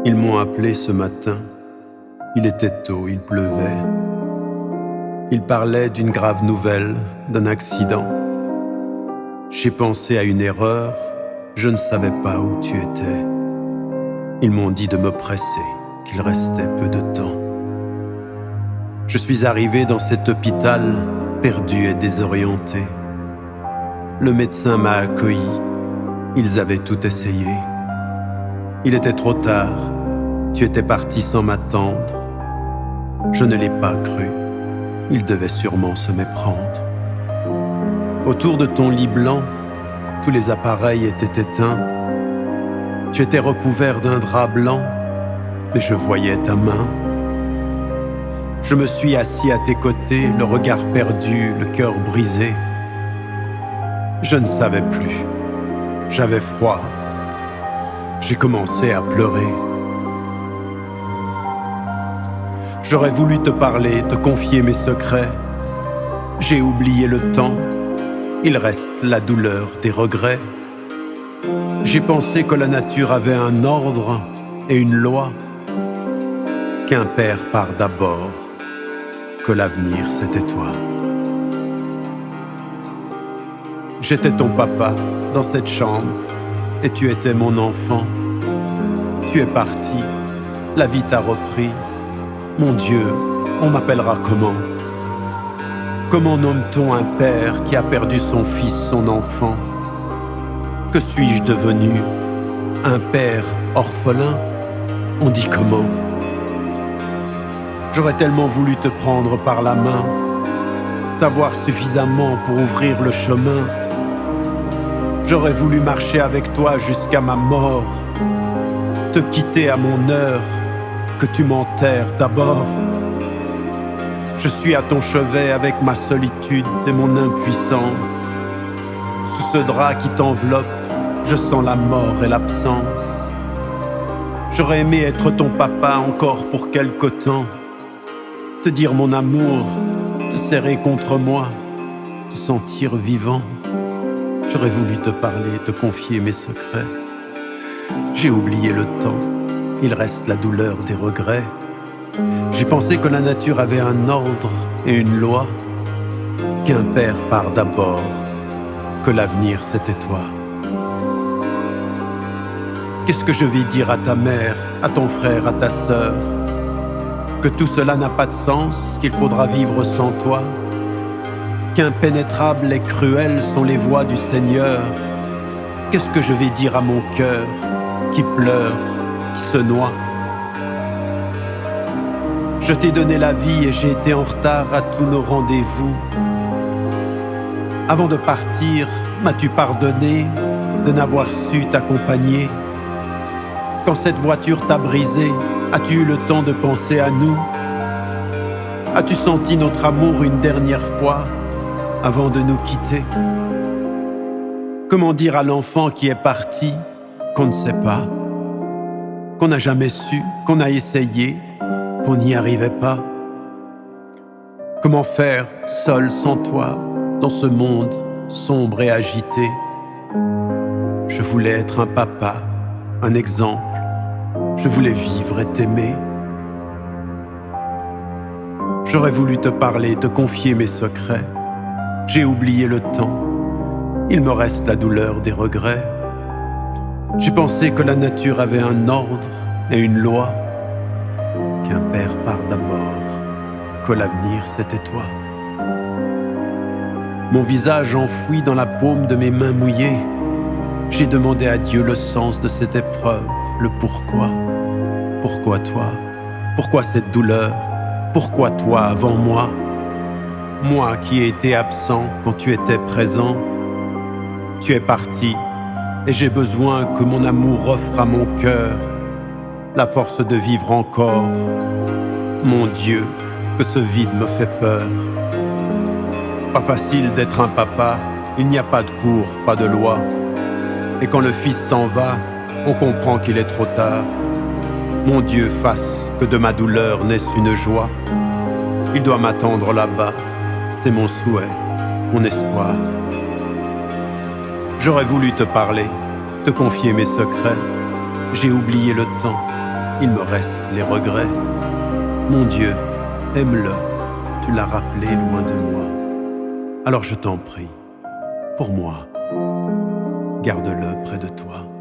Ils m'ont appelé ce matin. Il était tôt, il pleuvait. Ils parlaient d'une grave nouvelle, d'un accident. J'ai pensé à une erreur, je ne savais pas où tu étais. Ils m'ont dit de me presser, qu'il restait peu de temps. Je suis arrivé dans cet hôpital, perdu et désorienté. Le médecin m'a accueilli, ils avaient tout essayé. Il était trop tard, tu étais parti sans m'attendre. Je ne l'ai pas cru, il devait sûrement se méprendre. Autour de ton lit blanc, tous les appareils étaient éteints. Tu étais recouvert d'un drap blanc, mais je voyais ta main. Je me suis assis à tes côtés, le regard perdu, le cœur brisé. Je ne savais plus, j'avais froid. J'ai commencé à pleurer. J'aurais voulu te parler, te confier mes secrets. J'ai oublié le temps, il reste la douleur des regrets. J'ai pensé que la nature avait un ordre et une loi, qu'un père part d'abord, que l'avenir c'était toi. J'étais ton papa dans cette chambre et tu étais mon enfant. Tu es parti, la vie t'a repris. Mon Dieu, on m'appellera comment? Comment nomme-t-on un père qui a perdu son fils, son enfant? Que suis-je devenu? Un père orphelin? On dit comment? J'aurais tellement voulu te prendre par la main, savoir suffisamment pour ouvrir le chemin. J'aurais voulu marcher avec toi jusqu'à ma mort, te quitter à mon heure, que tu m'enterres d'abord. Je suis à ton chevet avec ma solitude et mon impuissance. Sous ce drap qui t'enveloppe, je sens la mort et l'absence. J'aurais aimé être ton papa encore pour quelque temps, te dire mon amour, te serrer contre moi, te sentir vivant. J'aurais voulu te parler, te confier mes secrets. J'ai oublié le temps, il reste la douleur des regrets. J'ai pensé que la nature avait un ordre et une loi, qu'un père part d'abord, que l'avenir c'était toi. Qu'est-ce que je vais dire à ta mère, à ton frère, à ta sœur? Que tout cela n'a pas de sens, qu'il faudra vivre sans toi, qu'impénétrables et cruelles sont les voies du Seigneur. Qu'est-ce que je vais dire à mon cœur qui pleure, qui se noie? Je t'ai donné la vie et j'ai été en retard à tous nos rendez-vous. Avant de partir, m'as-tu pardonné de n'avoir su t'accompagner? Quand cette voiture t'a brisé, as-tu eu le temps de penser à nous? As-tu senti notre amour une dernière fois avant de nous quitter? Comment dire à l'enfant qui est parti qu'on ne sait pas, qu'on n'a jamais su, qu'on a essayé, qu'on n'y arrivait pas? Comment faire seul sans toi dans ce monde sombre et agité? Je voulais être un papa, un exemple. Je voulais vivre et t'aimer. J'aurais voulu te parler, te confier mes secrets. J'ai oublié le temps. Il me reste la douleur des regrets. J'ai pensé que la nature avait un ordre et une loi, qu'un père part d'abord, que l'avenir c'était toi. Mon visage enfoui dans la paume de mes mains mouillées, j'ai demandé à Dieu le sens de cette épreuve, le pourquoi. Pourquoi toi? Pourquoi cette douleur? Pourquoi toi avant moi? Moi qui ai été absent quand tu étais présent. Tu es parti et j'ai besoin que mon amour offre à mon cœur la force de vivre encore. Mon Dieu, que ce vide me fait peur. Pas facile d'être un papa, il n'y a pas de cours, pas de loi. Et quand le fils s'en va, on comprend qu'il est trop tard. Mon Dieu, fasse que de ma douleur naisse une joie. Il doit m'attendre là-bas, c'est mon souhait, mon espoir. J'aurais voulu te parler, te confier mes secrets. J'ai oublié le temps, il me reste les regrets. Mon Dieu, aime-le, tu l'as rappelé loin de moi. Alors je t'en prie, pour moi, garde-le près de toi.